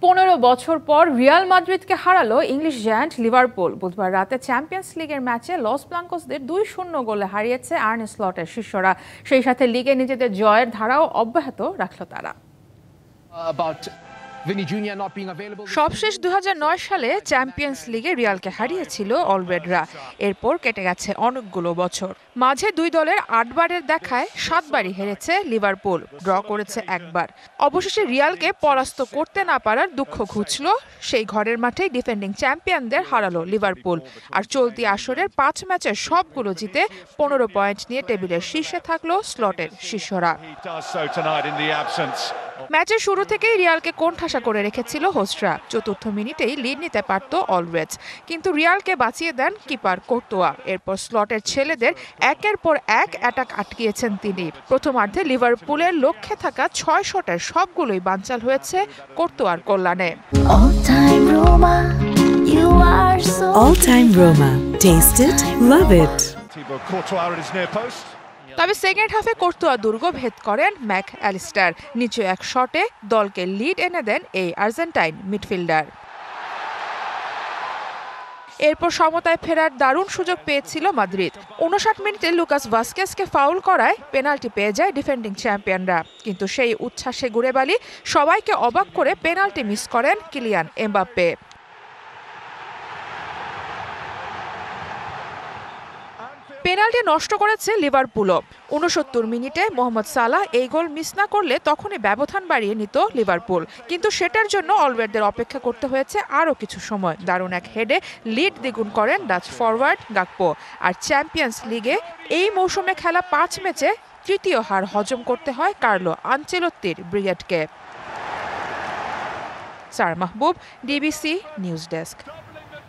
15 বছর পর রিয়াল মাদ্রিদকে হারালো ইংলিশ জায়ান্ট লিভারপুল। বুধবার রাতে চ্যাম্পিয়ন্স লিগের ম্যাচে লস ব্লাঙ্কোসদের 2-0 গোলে হারিয়েছে আর্নে স্লটের শিষ্যরা। সেই সাথে লিগে নিজেদের জয়ের ধারাও অব্যাহত রাখল তারা। সবশেষ 2009 সালে চ্যাম্পিয়ন্স লিগে রিয়ালকে হারিয়েছিল অলরেডরা। এরপর কেটে গেছে অনেকগুলো বছর। মাঝে দুই দলের 8 বারের দেখায় 7 বারই হেরেছে লিভারপুল, ড্র করেছে একবার। অবশেষে রিয়ালকে পরাস্ত করতে না পারার দুঃখ ঘুচল। সেই ঘরের মাঠেই ডিফেন্ডিং চ্যাম্পিয়নদের হারালো লিভারপুল। আর চলতি আসরের 5 ম্যাচের সবগুলো জিতে 15 পয়েন্ট নিয়ে টেবিলের শীর্ষে থাকলো স্লটের শিষ্যরা। ম্যাচের শুরু থেকেই রিয়ালকে কোণঠাসা করে রেখেছিল হোস্টরা। চতুর্থ মিনিটেই লিড নিতে পারত অলরেডস, কিন্তু রিয়ালকে বাঁচিয়ে দেন কিপার কোর্তোয়া। এরপর স্লটের ছেলেদের একের পর এক অ্যাটাক আটকিয়েছেন তিনি। প্রথমার্ধে লিভারপুলের লক্ষ্যে থাকা 6 শটের সবগুলোই বানচাল হয়েছে কোর্তোয়ার কল্যাণে। All time Roma. Taste it, love it. তবে সেকেন্ড হাফে কোর্তোয়া দুর্গ ভেদ করেন ম্যাক অ্যালিস্টার। নিচু এক শটে দলকে লিড এনে দেন এই আর্জেন্টাইন মিডফিল্ডার। এরপর সমতায় ফেরার দারুণ সুযোগ পেয়েছিল মাদ্রিদ। 59 মিনিটে লুকাস ভাস্কেসকে ফাউল করায় পেনাল্টি পেয়ে যায় ডিফেন্ডিং চ্যাম্পিয়নরা। কিন্তু সেই উচ্ছ্বাসে গুড়েবালি সবাইকে অবাক করে পেনাল্টি মিস করেন কিলিয়ান এমবাপ্পে। পেনাল্টি নষ্ট করেছে লিভারপুলও। 69 মিনিটে মোহাম্মদ সালাহ এই গোল মিস না করলে তখনই ব্যবধান বাড়িয়ে নিত লিভারপুল। কিন্তু সেটার জন্য অলরেডদের অপেক্ষা করতে হয়েছে আরও কিছু সময়। দারুণ এক হেডে লিড দ্বিগুণ করেন ডাচ ফরওয়ার্ড গাকপো। আর চ্যাম্পিয়ন্স লিগে এই মৌসুমে খেলা 5 ম্যাচে তৃতীয় হার হজম করতে হয় কার্লো আনচেলত্তির ব্রিগেডকে। সার মাহবুব, ডিবিসি নিউজ ডেস্ক।